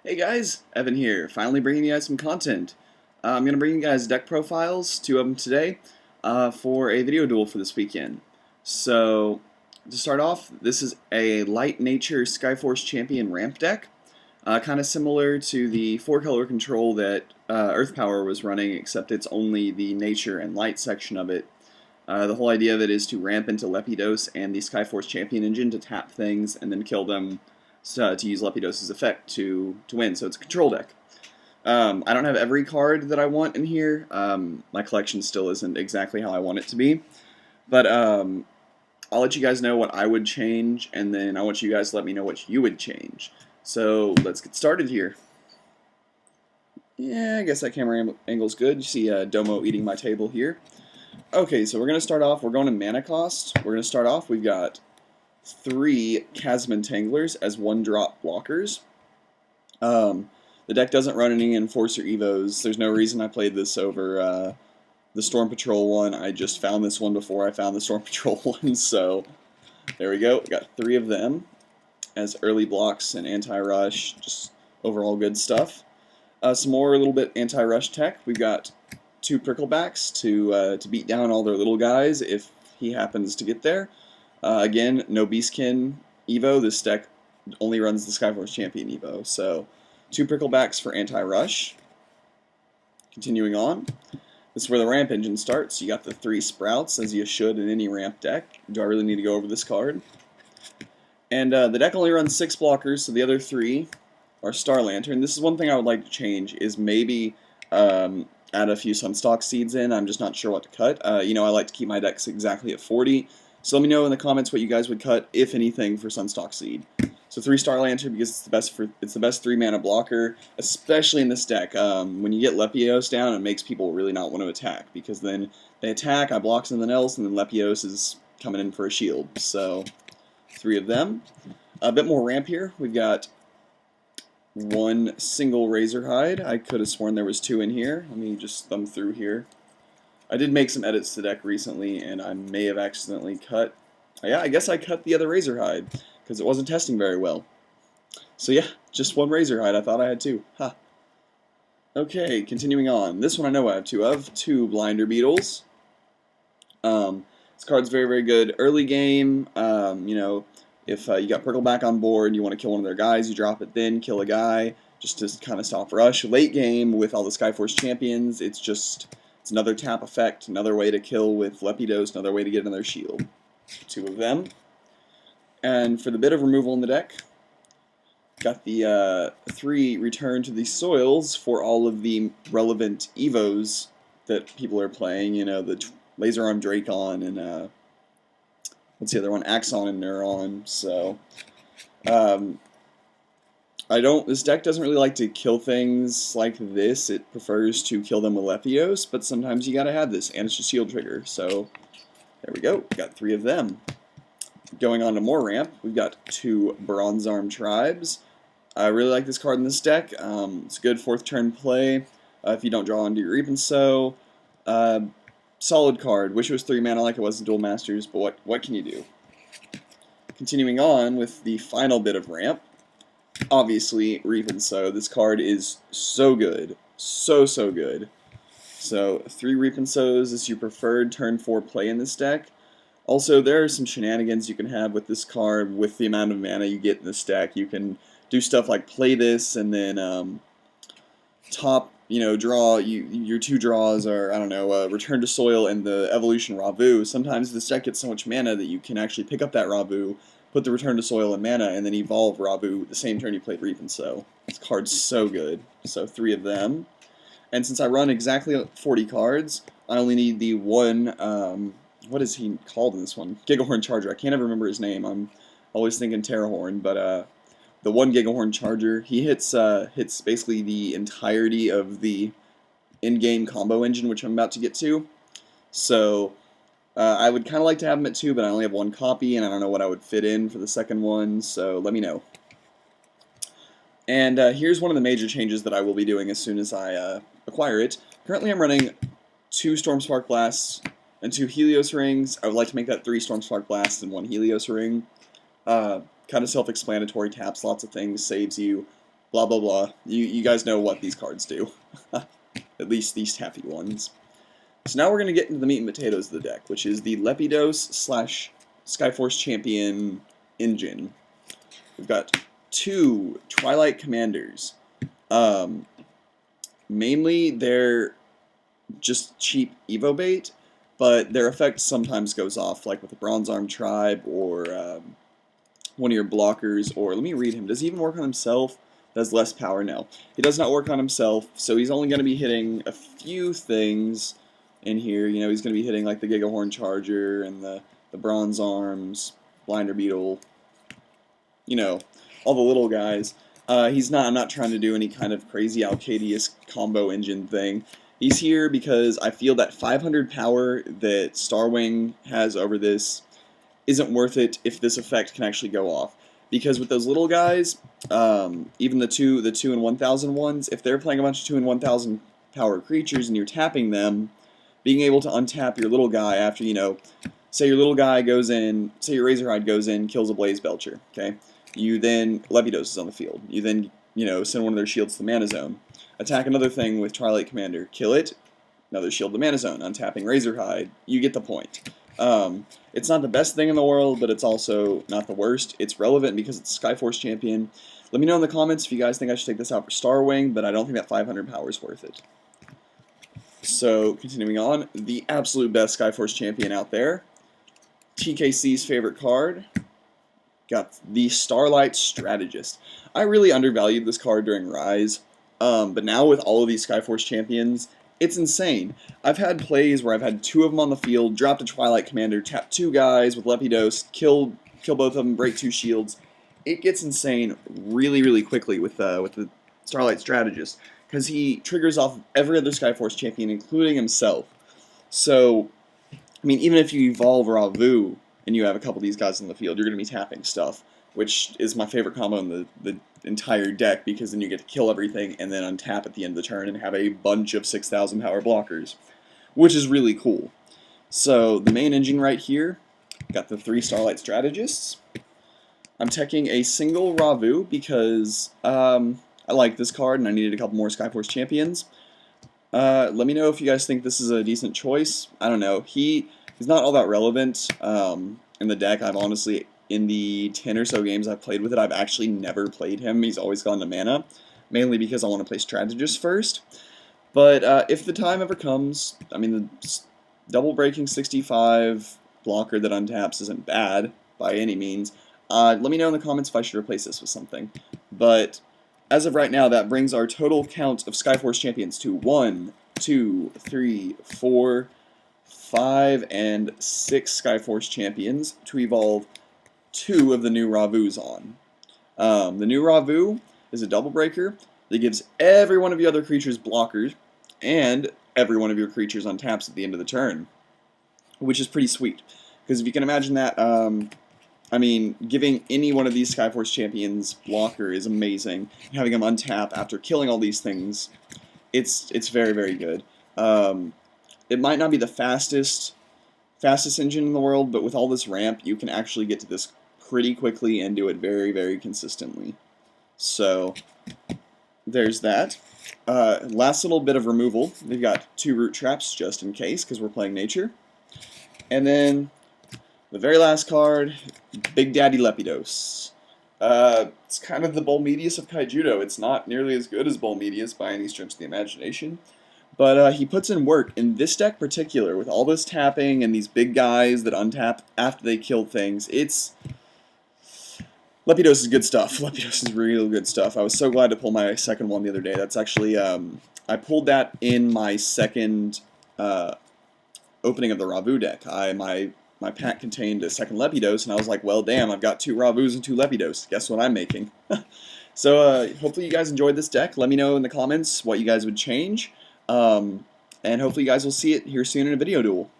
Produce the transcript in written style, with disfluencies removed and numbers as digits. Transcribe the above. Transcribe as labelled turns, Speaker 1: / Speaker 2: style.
Speaker 1: Hey guys, Evan here, finally bringing you guys some content. I'm going to bring you guys deck profiles, two of them today, for a video duel for this weekend. So, to start off, this is a Light Nature Skyforce Champion ramp deck, kind of similar to the 4-color control that Earth Power was running, except it's only the Nature and Light section of it. The whole idea of it is to ramp into Lepidos and the Skyforce Champion engine to tap things and then kill them to use Lepidos' effect to win, so it's a control deck. I don't have every card that I want in here. My collection still isn't exactly how I want it to be. But I'll let you guys know what I would change, and then I want you guys to let me know what you would change. So let's get started here. Yeah, I guess that camera angle's good. You see Domo eating my table here. Okay, so we're going to start off. We're going to mana cost. We're going to start off. We've got 3 Chasm Entanglers as 1-drop blockers. The deck doesn't run any Enforcer Evos. There's no reason I played this over the Storm Patrol one. I just found this one before I found the Storm Patrol one, so there we go. We got 3 of them as early blocks and anti-rush, just overall good stuff. Some more little bit anti-rush tech. We've got 2 Pricklebacks to beat down all their little guys if he happens to get there. Again, no Beastkin Evo. This deck only runs the Skyforce Champion Evo. So, 2 Pricklebacks for anti-rush. Continuing on. This is where the ramp engine starts. You got the 3 Sprouts, as you should in any ramp deck. Do I really need to go over this card? And the deck only runs 6 blockers, so the other 3 are Star Lantern. This is one thing I would like to change, is maybe add a few Sunstock Seeds in. I'm just not sure what to cut. I like to keep my decks exactly at 40. So let me know in the comments what you guys would cut, if anything, for Sunstock Seed. So 3 Star Lantern because it's the best 3-mana blocker, especially in this deck. When you get Lepidos down, it makes people really not want to attack, because then they attack, I block something else, and then Lepidos is coming in for a shield. So 3 of them. A bit more ramp here. We've got 1 single Razorhide. I could have sworn there was 2 in here. Let me just thumb through here. I did make some edits to the deck recently, and I may have accidentally cut... Yeah, I guess I cut the other Razorhide, because it wasn't testing very well. So yeah, just 1 Razorhide. I thought I had 2. Ha. Okay, continuing on. This one I know I have 2 of. 2 Blinder Beetles. This card's very, very good early game. If you got Prickleback on board, you want to kill one of their guys, you drop it then, kill a guy, just to kind of stop rush. Late game, with all the Skyforce Champions, it's another tap effect, another way to kill with Lepidos, another way to get another shield. 2 of them. And for the bit of removal in the deck, got the 3 Return to the Soils for all of the relevant Evos that people are playing. The Laser Arm Dracon and what's the other one? Axon and Neuron. So this deck doesn't really like to kill things like this. It prefers to kill them with Lepidos, but sometimes you gotta have this, and it's a shield trigger. So there we go. We got 3 of them. Going on to more ramp, we've got 2 Bronze Arm Tribes. I really like this card in this deck. It's a good 4th turn play if you don't draw onto your Reap and Sow. Solid card. Wish it was 3 mana like it was in Duel Masters, but what can you do? Continuing on with the final bit of ramp. Obviously, Reap and Sow. This card is so good. So good. So, 3 Reap and Sows is your preferred turn 4 play in this deck. Also, there are some shenanigans you can have with this card with the amount of mana you get in this deck. You can do stuff like play this and then draw. Your 2 draws are, I don't know, Return to Soil and the Evolution Ravu. Sometimes this deck gets so much mana that you can actually pick up that Ravu, put the Return to Soil and mana, and then evolve Ravu the same turn you played Reap and Sow. This card's so good. So 3 of them. And since I run exactly 40 cards, I only need the 1, what is he called in this one? Gigahorn Charger. I can't ever remember his name. I'm always thinking Terrahorn, but the 1 Gigahorn Charger, he hits basically the entirety of the in-game combo engine, which I'm about to get to. So I would kind of like to have him at 2, but I only have 1 copy, and I don't know what I would fit in for the second one, so let me know. And here's one of the major changes that I will be doing as soon as I acquire it. Currently I'm running 2 Storm Spark Blasts and 2 Helios Rings. I would like to make that 3 Storm Spark Blasts and 1 Helios Ring. Kind of self-explanatory, taps lots of things, saves you. blah blah blah. You guys know what these cards do. At least these taffy ones. So now we're going to get into the meat and potatoes of the deck, which is the Lepidos / Skyforce Champion engine. We've got 2 Twilight Commanders. Mainly they're just cheap Evo bait, but their effect sometimes goes off, like with the Bronze Arm Tribe or one of your blockers, or let me read him. Does he even work on himself? Does less power? No. He does not work on himself, so he's only going to be hitting a few things in here. You know, he's going to be hitting like the Gigahorn Charger and the Bronze Arms, Blinder Beetle, you know, all the little guys. I'm not trying to do any kind of crazy Alcadius combo engine thing. He's here because I feel that 500 power that Starwing has over this isn't worth it if this effect can actually go off. Because with those little guys, even the 2 and 1,000 ones, if they're playing a bunch of 2 and 1,000 power creatures and you're tapping them, being able to untap your little guy after, you know, say your little guy goes in, say your Razorhide goes in, kills a Blaze Belcher, okay? You then, Lepidos is on the field. You then, you know, send one of their shields to the mana zone. Attack another thing with Twilight Commander. Kill it, another shield to the mana zone. Untapping Razorhide. You get the point. It's not the best thing in the world, but it's also not the worst. It's relevant because it's Skyforce Champion. Let me know in the comments if you guys think I should take this out for Starwing, but I don't think that 500 power is worth it. So, continuing on, the absolute best Skyforce Champion out there. TKC's favorite card. Got the Starlight Strategist. I really undervalued this card during Rise, but now with all of these Skyforce Champions, it's insane. I've had plays where I've had 2 of them on the field, dropped a Twilight Commander, tap 2 guys with Lepidos, kill both of them, break 2 shields. It gets insane really, really quickly with the Starlight Strategist, because he triggers off every other Skyforce Champion, including himself. So, I mean, even if you evolve Ravu and you have a couple of these guys on the field, you're going to be tapping stuff, which is my favorite combo in the entire deck, because then you get to kill everything and then untap at the end of the turn and have a bunch of 6,000 power blockers, which is really cool. So the main engine right here, got the 3 Starlight Strategists. I'm teching a single Ravu because I like this card and I needed a couple more Skyforce Champions. Let me know if you guys think this is a decent choice. I don't know. He's not all that relevant in the deck. I've honestly, in the 10 or so games I've played with it, I've actually never played him. He's always gone to mana, mainly because I want to play Strategist first. But if the time ever comes, I mean, the double breaking 65 blocker that untaps isn't bad by any means. Let me know in the comments if I should replace this with something. But as of right now, that brings our total count of Skyforce Champions to 1, 2, 3, 4, 5, and 6 Skyforce Champions to evolve 2 of the new Ravus on. The new Ravu is a double breaker that gives every one of your other creatures blockers, and every one of your creatures untaps at the end of the turn, which is pretty sweet. Because if you can imagine that, I mean, giving any one of these Skyforce Champions blocker is amazing. Having them untap after killing all these things, it's very, very good. It might not be the fastest engine in the world, but with all this ramp, you can actually get to this pretty quickly and do it very, very consistently. So, there's that. Last little bit of removal. We've got 2 root traps just in case, because we're playing nature. And then the very last card, Big Daddy Lepidos. It's kind of the Bolmedius of Kaijudo. It's not nearly as good as Bolmedius by any stretch of the imagination. But he puts in work in this deck particular, with all this tapping and these big guys that untap after they kill things. Lepidos is good stuff. Lepidos is real good stuff. I was so glad to pull my second one the other day. That's actually, I pulled that in my second opening of the Ravu deck. My pack contained a second Lepidos, and I was like, well, damn, I've got 2 Ravus and 2 Lepidos. Guess what I'm making? So, hopefully you guys enjoyed this deck. Let me know in the comments what you guys would change. And hopefully you guys will see it here soon in a video duel.